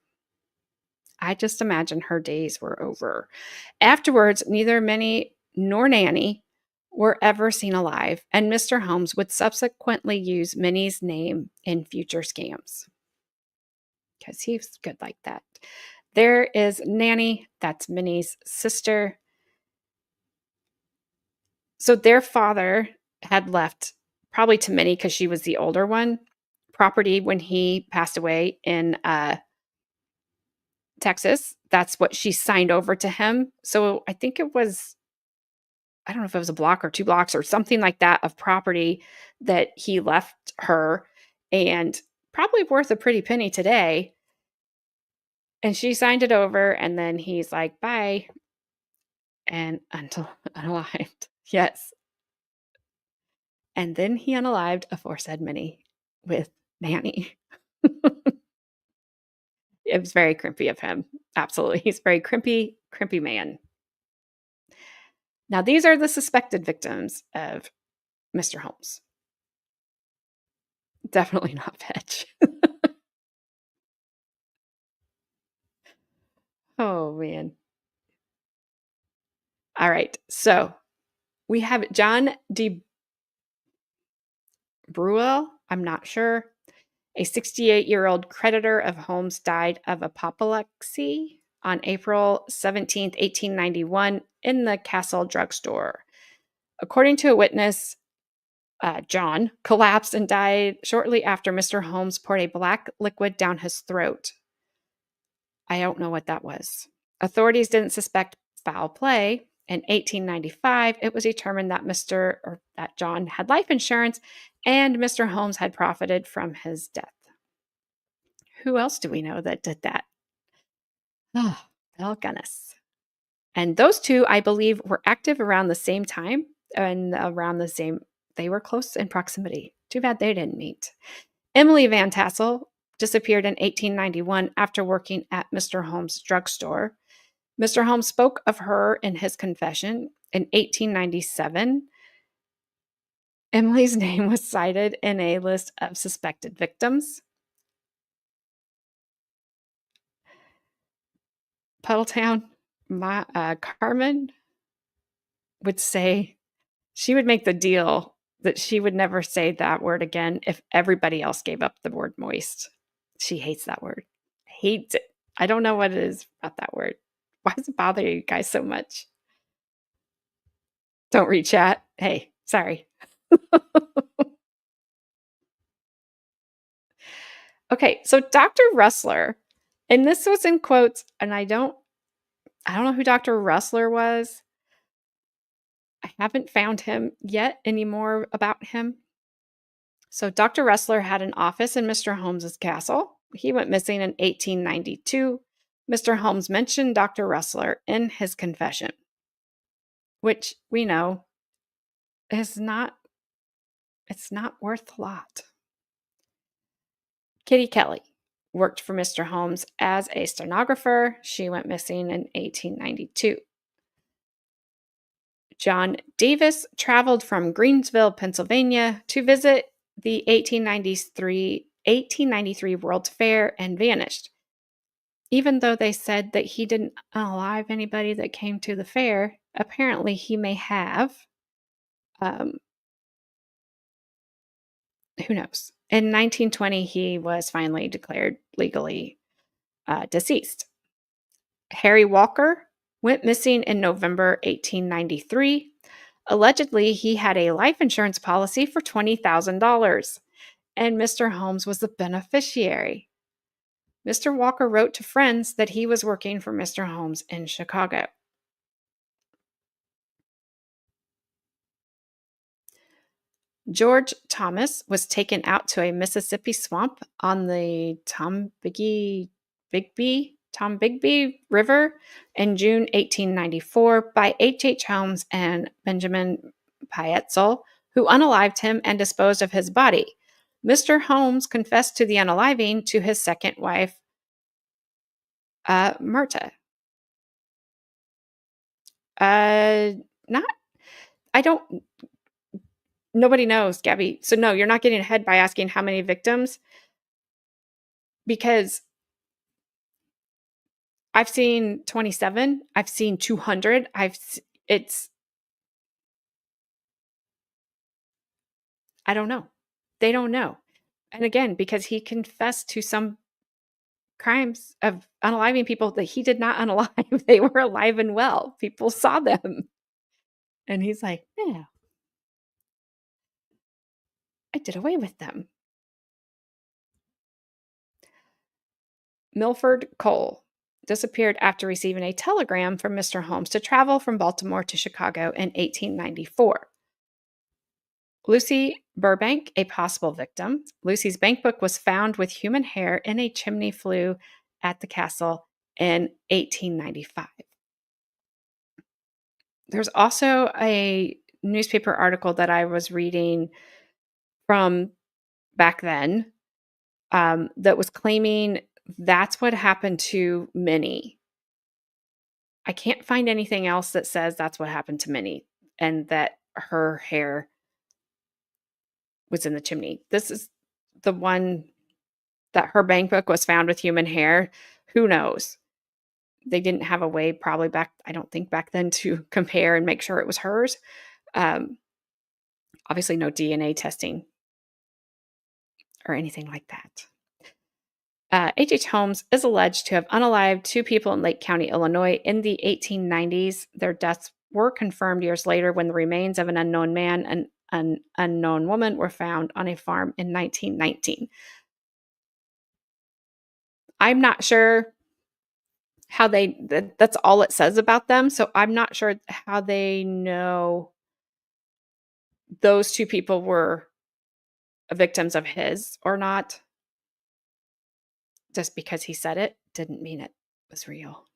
I just imagine her days were over. Afterwards, neither Minnie nor Nanny were ever seen alive, and Mr. Holmes would subsequently use Minnie's name in future scams because he's good like that. There is Nanny, that's Minnie's sister. So their father had left, probably to Minnie because she was the older one, property when he passed away in Texas. That's what she signed over to him. So I think it was, I don't know if it was a block or 2 blocks or something like that of property that he left her, and probably worth a pretty penny today. And she signed it over, and then he's like, "Bye," and until unalived. Yes. And then he unalived aforesaid Minnie with Nanny. It was very crimpy of him. Absolutely. He's a very crimpy, crimpy man. Now, these are the suspected victims of Mr. Holmes. Definitely not Fetch. Oh, man. All right. So we have John D. Bruel. I'm not sure. A 68-year-old creditor of Holmes died of apoplexy on April 17th, 1891, in the Castle drugstore. According to a witness, John collapsed and died shortly after Mr. Holmes poured a black liquid down his throat. I don't know what that was. Authorities didn't suspect foul play. In 1895, it was determined that that John had life insurance and Mr. Holmes had profited from his death. Who else do we know that did that? Oh, Bell Gunnis. And those two, I believe, were active around the same time and they were close in proximity. Too bad they didn't meet. Emily Van Tassel disappeared in 1891 after working at Mr. Holmes' drugstore. Mr. Holmes spoke of her in his confession in 1897. Emily's name was cited in a list of suspected victims. Puddletown, Carmen would say she would make the deal that she would never say that word again if everybody else gave up the word moist. She hates that word. Hates it. I don't know what it is about that word. Why does it bother you guys so much? Don't read chat. Hey, sorry. Okay, so Dr. Rustler, and this was in quotes, and I don't know who Dr. Rustler was. I haven't found him yet, any more about him. So Dr. Rustler had an office in Mr. Holmes's castle. He went missing in 1892. Mr. Holmes mentioned Dr. Rustler in his confession, which we know is not worth a lot. Kitty Kelly worked for Mr. Holmes as a stenographer. She went missing in 1892. John Davis traveled from Greensville, Pennsylvania to visit the 1893 World's Fair and vanished. Even though they said that he didn't unalive anybody that came to the fair, apparently he may have. Who knows? In 1920, he was finally declared legally deceased. Harry Walker went missing in November 1893. Allegedly, he had a life insurance policy for $20,000, and Mr. Holmes was the beneficiary. Mr. Walker wrote to friends that he was working for Mr. Holmes in Chicago. George Thomas was taken out to a Mississippi swamp on the Tombigbee River in June 1894 by H.H. Holmes and Benjamin Pietzel, who unalived him and disposed of his body. Mr. Holmes confessed to the unaliving to his second wife, Myrta. Uh, not I don't nobody knows, Gabby. So, no, you're not getting ahead by asking how many victims, because I've seen 27, I've seen 200, it's I don't know. They don't know. And again, because he confessed to some crimes of unaliving people that he did not unalive. They were alive and well. People saw them. And he's like, "Yeah, I did away with them." Milford Cole disappeared after receiving a telegram from Mr. Holmes to travel from Baltimore to Chicago in 1894. Lucy Burbank, a possible victim. Lucy's bank book was found with human hair in a chimney flue at the castle in 1895. There's also a newspaper article that I was reading from back then, that was claiming that's what happened to Minnie. I can't find anything else that says that's what happened to Minnie and that her hair was in the chimney. This is the one that her bank book was found with human hair. Who knows? They didn't have a way probably I don't think back then, to compare and make sure it was hers. Um, Obviously no DNA testing or anything like that. H.H. Holmes is alleged to have unalived two people in Lake County, Illinois in the 1890s. Their deaths were confirmed years later when the remains of an unknown man and an unknown woman were found on a farm in 1919. I'm not sure how that's all it says about them. So I'm not sure how they know those two people were victims of his or not. Just because he said it didn't mean it was real.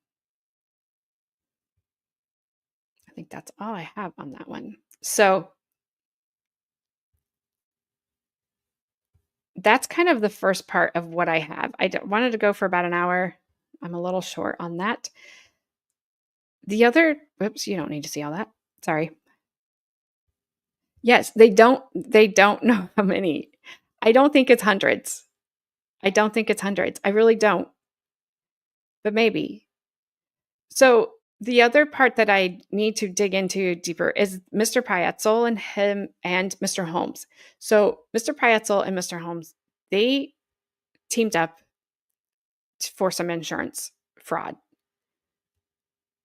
I think that's all I have on that one. So that's kind of the first part of what I have. Wanted to go for about an hour. I'm a little short on that. The other, whoops, you don't need to see all that. Sorry. Yes, they don't know how many. I don't think it's hundreds. I don't think it's hundreds. I really don't. But maybe. So the other part that I need to dig into deeper is Mr. Pietzel and him and Mr. Holmes. So Mr. Pietzel and Mr. Holmes, they teamed up for some insurance fraud.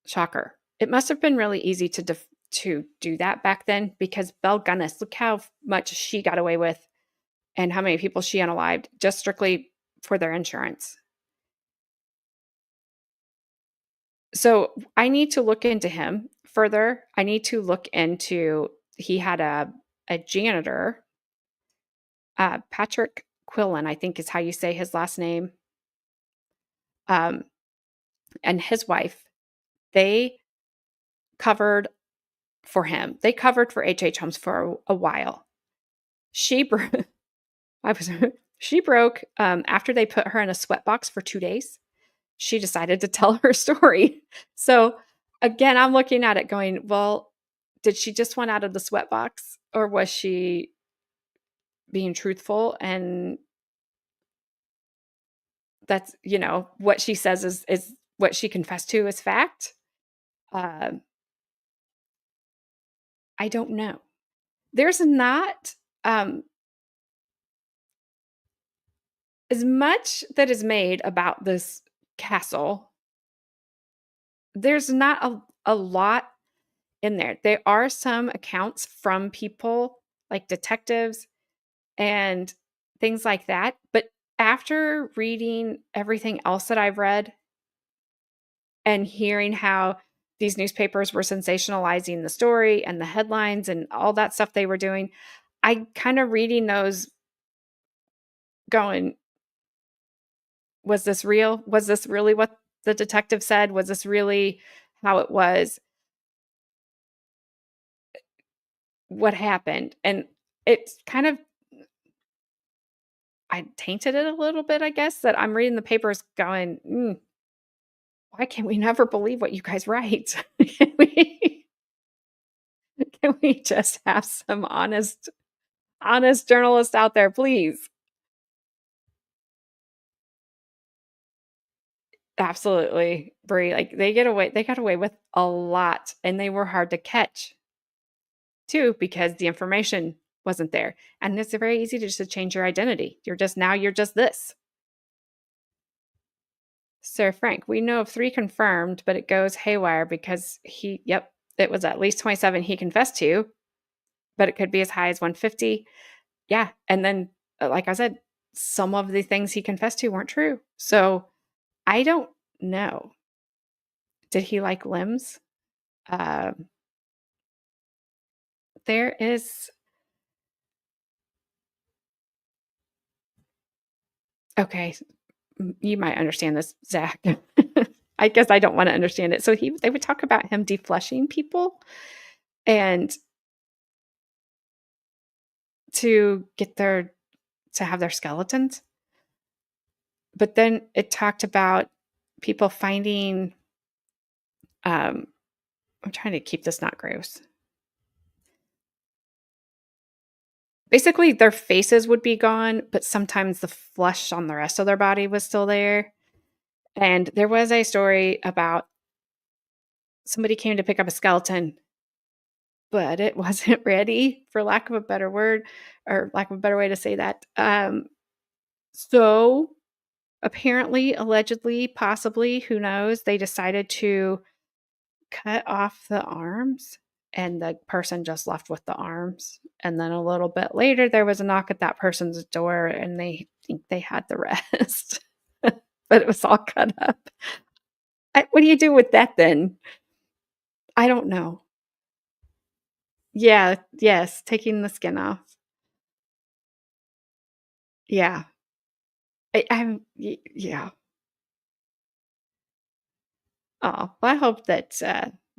Shocker. It must have been really easy to do that back then, because Belle Gunness, look how much she got away with and how many people she unalived just strictly for their insurance. So I need to look into him further. I need to look into, he had a janitor, Patrick Quillen, I think is how you say his last name, um, and his wife. They covered for him. They covered for H.H. Holmes for a while. She broke. I was. She broke after they put her in a sweatbox for 2 days. She decided to tell her story. So again, I'm looking at it going, well, did she just want out of the sweatbox, or was she being truthful? And that's, what she says is what she confessed to is fact. Um, I don't know. There's not as much that is made about this castle. There's not a lot in there. There are some accounts from people like detectives and things like that. But after reading everything else that I've read and hearing how these newspapers were sensationalizing the story and the headlines and all that stuff they were doing, I kind of reading those going, was this real? Was this really what the detective said? Was this really how it was? What happened? And it's kind of, I tainted it a little bit, I guess, that I'm reading the papers going, why can't we never believe what you guys write? Can we can we just have some honest journalists out there, please? Absolutely, Brie, like, they got away with a lot, and they were hard to catch too because the information wasn't there, and it's very easy to just to change your identity. You're just this. Sir Frank, we know of 3 confirmed, but it goes haywire because it was at least 27 he confessed to, but it could be as high as 150. Yeah, and then, like I said, some of the things he confessed to weren't true. So, I don't know. Did he like limbs? Um, there is okay, you might understand this, Zach. I guess I don't wanna understand it. So they would talk about him defleshing people and to get their to have their skeletons, but then it talked about people finding, um I'm trying to keep this not gross. Basically, their faces would be gone, but sometimes the flesh on the rest of their body was still there, and there was a story about somebody came to pick up a skeleton, but it wasn't ready, for lack of a better word, or lack of a better way to say that. So apparently, allegedly, possibly, who knows, they decided to cut off the arms, and the person just left with the arms. And then a little bit later, there was a knock at that person's door, and they think they had the rest, but it was all cut up. What do you do with that then? I don't know. Yeah, yes, taking the skin off. Yeah. Yeah. Oh, well, I hope that,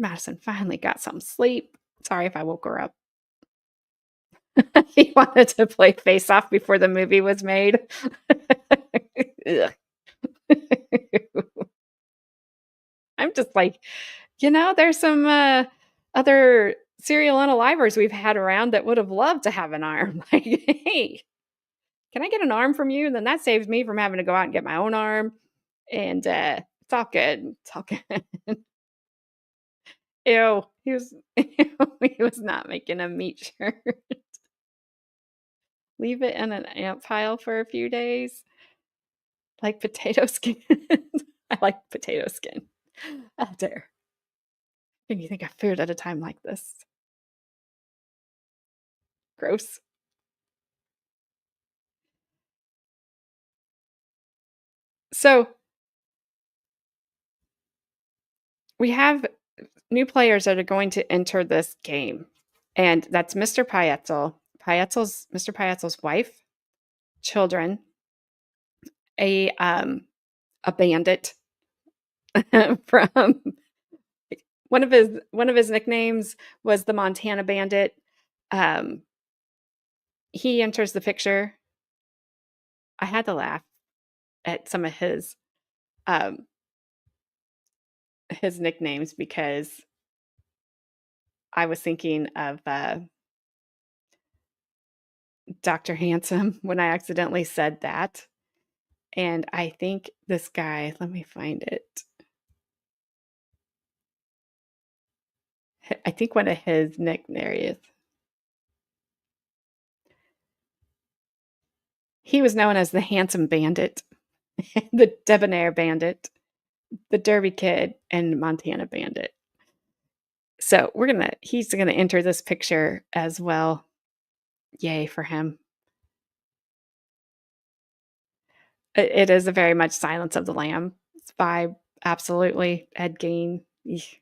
Madison finally got some sleep. Sorry if I woke her up. He wanted to play Face Off before the movie was made. Ugh. I'm just like, there's some, other serial unalivers we've had around that would have loved to have an arm. Like, "Hey, can I get an arm from you?" And then that saves me from having to go out and get my own arm, and, it's all good. It's all good. Ew, he was not making a meat shirt. Leave it in an ant pile for a few days, like potato skin. I like potato skin. Oh, dear. Can you think of food at a time like this? Gross. So, we have new players that are going to enter this game, and that's Mr. Paietzel's wife, children, a, um, a bandit from one of his nicknames was the Montana Bandit. Um, he enters the picture. I had to laugh at some of um, his nicknames because I was thinking of, Doctor Handsome when I accidentally said that, and I think this guy let me find it. I think one of his nicknames he was known as the Handsome Bandit, the Debonair Bandit, the Derby Kid, and Montana Bandit. So he's gonna enter this picture as well. Yay for him. It is a very much Silence of the Lamb vibe, absolutely. Ed Gein. Eesh.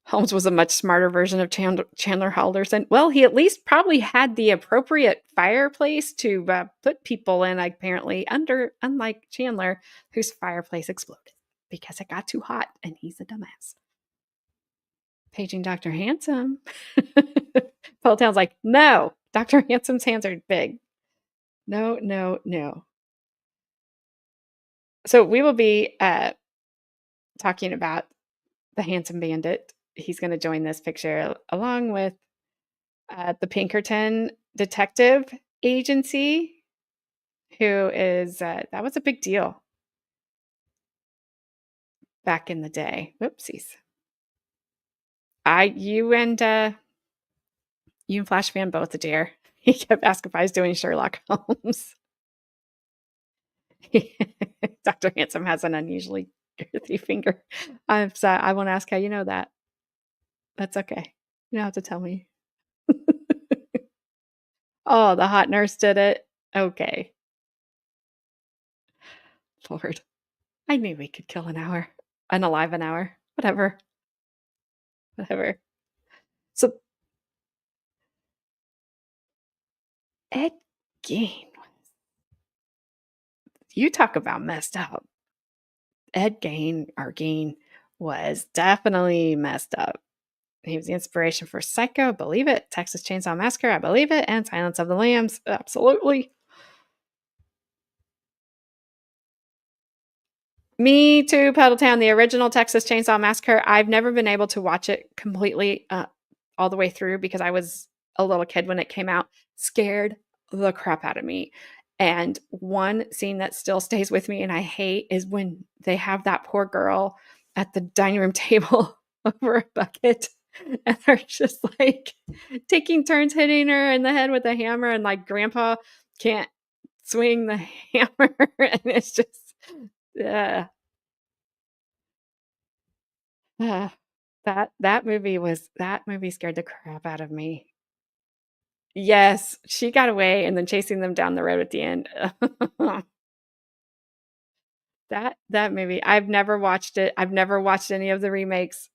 Holmes was a much smarter version of Chandler Halderson. Well, he at least probably had the appropriate fireplace to, put people in, apparently, unlike Chandler, whose fireplace exploded because it got too hot, and he's a dumbass. Paging Doctor Handsome. Town's like, "No, Doctor Handsome's hands are big. No, no, no." So we will be, talking about the handsome bandit. He's going to join this picture along with the Pinkerton Detective Agency, who is that was a big deal back in the day. Whoopsies. You and Flash Fan both, dear. He kept asking if I was doing Sherlock Holmes. Dr. Handsome has an unusually girthy finger. I'm sorry, I won't ask how you know that. That's okay. You don't have to tell me. Oh, the hot nurse did it? Okay. Lord. I knew we could kill an hour. Unalive an hour. Whatever. Whatever. So Ed Gein. You talk about messed up. Ed Gein, or Gein, was definitely messed up. He was the inspiration for Psycho, believe it. Texas Chainsaw Massacre, I believe it. And Silence of the Lambs, absolutely. Me too, Pedaltown, the original Texas Chainsaw Massacre. I've never been able to watch it completely all the way through because I was a little kid when it came out. Scared the crap out of me. And one scene that still stays with me and I hate is when they have that poor girl at the dining room table over a bucket and they're just like taking turns hitting her in the head with a hammer and like grandpa can't swing the hammer and it's just uh, uh, that movie scared the crap out of me. Yes, she got away and then chasing them down the road at the end. That movie, I've never watched it. I've never watched any of the remakes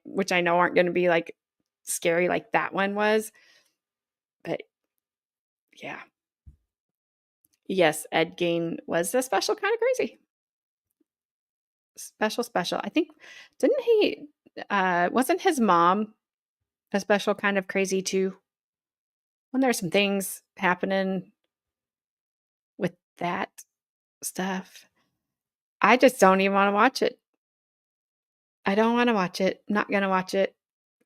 which I know aren't gonna be, like, scary like that one was, but yeah. Yes, Ed Gein was a special kinda crazy. Special, special. I think didn't he, wasn't his mom a special kind of crazy too? When there's some things happening with that stuff? I just don't even wanna watch it. I don't wanna watch it. Not gonna watch it.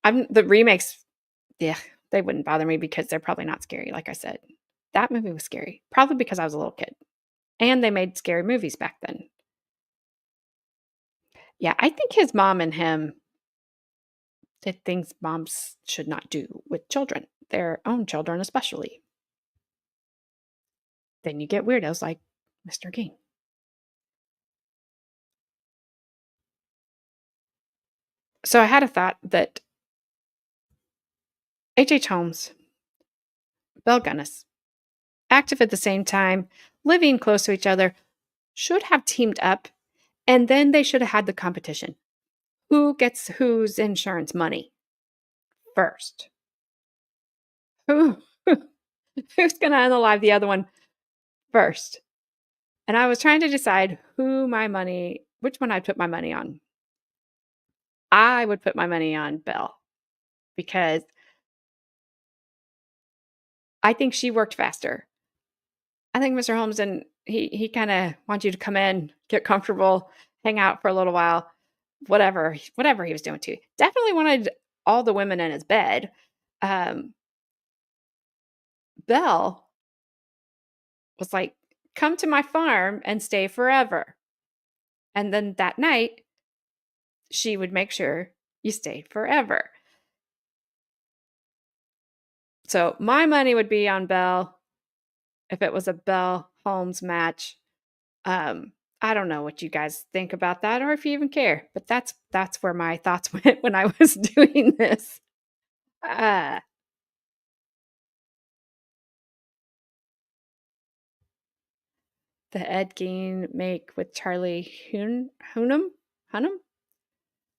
The remakes, yeah, they wouldn't bother me because they're probably not scary, like I said. That movie was scary, probably because I was a little kid, and they made scary movies back then. Yeah, I think his mom and him did things moms should not do with children, their own children especially. Then you get weirdos like Mr. King. So I had a thought that H.H. Holmes, Belle Gunness, active at the same time, living close to each other, should have teamed up, and then they should have had the competition. Who gets whose insurance money first? Who who's gonna unalive the other one first? And I was trying to decide which one I'd put my money on. I would put my money on Belle because I think she worked faster. I think Mr. Holmes and he kind of wants you to come in, get comfortable, hang out for a little while, whatever he was doing too. Definitely wanted all the women in his bed. Um, Belle was like, "Come to my farm and stay forever." And then that night, she would make sure you stayed forever. So my money would be on Belle if it was a Belle Holmes match. I don't know what you guys think about that or if you even care, but that's where my thoughts went when I was doing this. Uh, the Ed Gein make with Charlie Hunnam,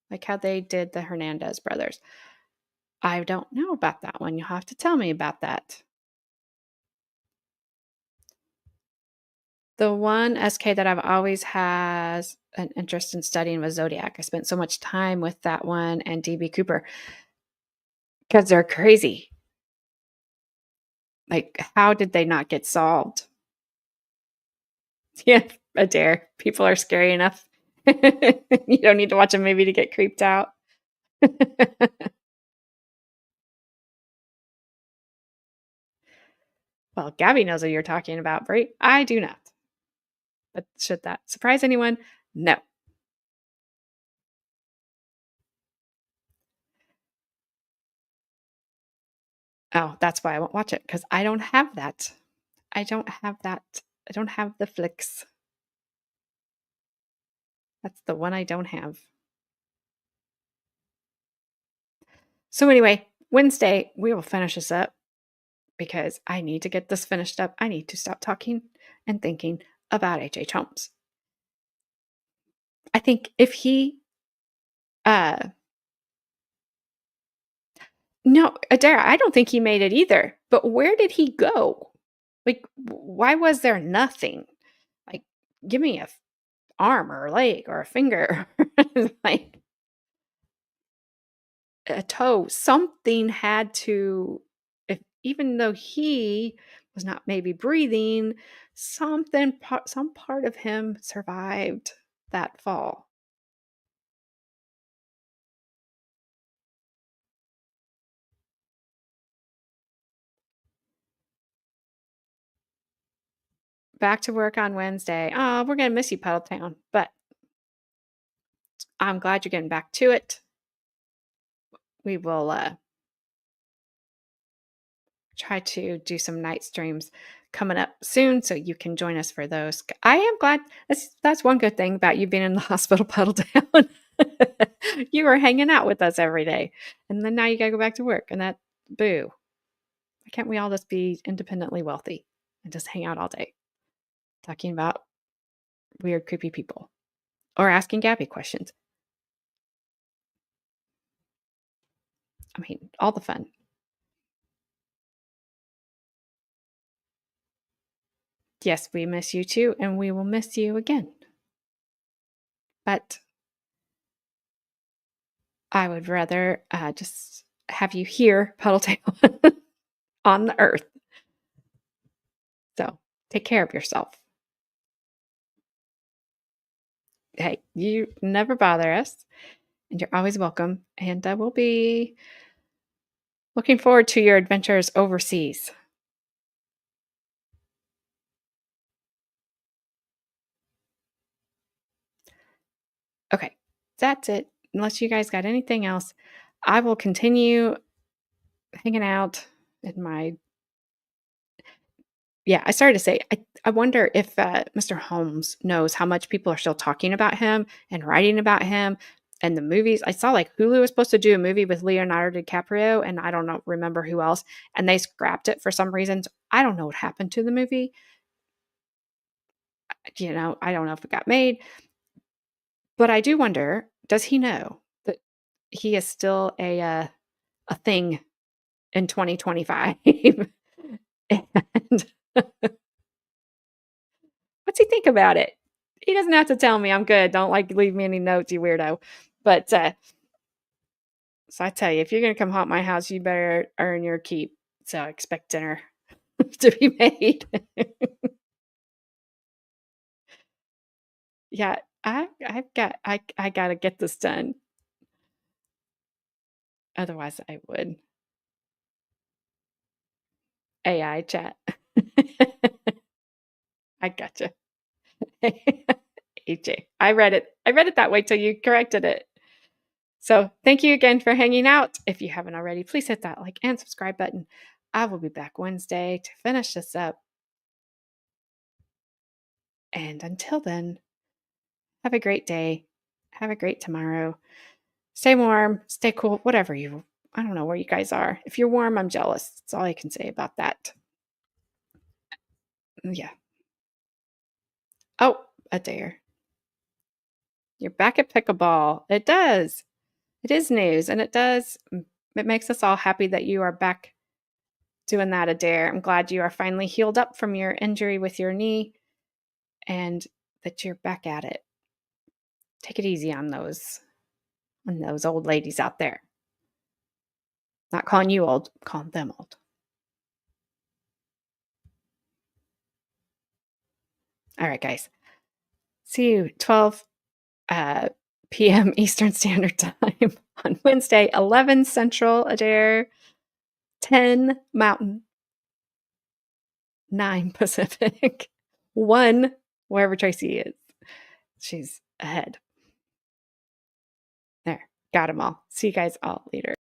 like how they did the Hernandez brothers. I don't know about that one. You'll have to tell me about that. The one SK that I've always has an interest in studying was Zodiac. I spent so much time with that one and DB Cooper because they're crazy. Like, how did they not get solved? Yeah, Adair. People are scary enough You don't need to watch a movie to get creeped out. Well, Gabby knows what you're talking about, Brie. I do not. But should that surprise anyone? No. Oh, that's why I won't watch it because I don't have that. I don't have that. I don't have the flicks. That's the one I don't have. So, anyway, Wednesday, we will finish this up because I need to get this finished up. I need to stop talking and thinking about H.H. Holmes. I think if he, uh, no, Adara, I don't think he made it either. But where did he go? Like, why was there nothing? Like, give me a arm or a leg or a finger, like a toe. Something had to, if even though he was not maybe breathing, some part of him survived that fall. Back to work on Wednesday. Oh, we're gonna miss you, Puddletown, but I'm glad you're getting back to it. We will try to do some night streams coming up soon so you can join us for those. I am glad that's one good thing about you being in the hospital, Puddle Down. You were hanging out with us every day. And then now you gotta go back to work and that boo. Why can't we all just be independently wealthy and just hang out all day talking about weird, creepy people or asking Gabby questions? I mean, all the fun. Yes, we miss you too, and we will miss you again. But I would rather just have you here, Puddletail, on the earth. So take care of yourself. Hey, you never bother us, and you're always welcome. And we'll be looking forward to your adventures overseas. Okay, that's it. Unless you guys got anything else, I will continue hanging out in my. Yeah, I started to say, I wonder if Mr. Holmes knows how much people are still talking about him and writing about him and the movies. I saw like Hulu was supposed to do a movie with Leonardo DiCaprio and I don't know, remember who else, and they scrapped it for some reason. I don't know what happened to the movie. I don't know if it got made, but I do wonder, does he know that he is still a thing in 2025? And what's he think about it? He doesn't have to tell me. I'm good. Don't like leave me any notes, you weirdo. But so I tell you, if you're gonna come haunt my house, you better earn your keep. So I expect dinner to be made. Yeah, I gotta get this done. Otherwise, I would AI chat. I gotcha. AJ, I read it. I read it that way till you corrected it. So thank you again for hanging out. If you haven't already, please hit that like and subscribe button. I will be back Wednesday to finish this up. And until then, have a great day. Have a great tomorrow. Stay warm, stay cool, whatever I don't know where you guys are. If you're warm, I'm jealous. That's all I can say about that. Yeah. Oh, a dare. You're back at pickleball. It does. It is news and it makes us all happy that you are back doing that, Adair. I'm glad you are finally healed up from your injury with your knee and that you're back at it. Take it easy on those old ladies out there. Not calling you old, calling them old. All right, guys. See you 12 p.m. Eastern Standard Time on Wednesday, 11 Central, Adair, 10 Mountain, 9 Pacific, 1 wherever Tracy is. She's ahead. There, got them all. See you guys all later.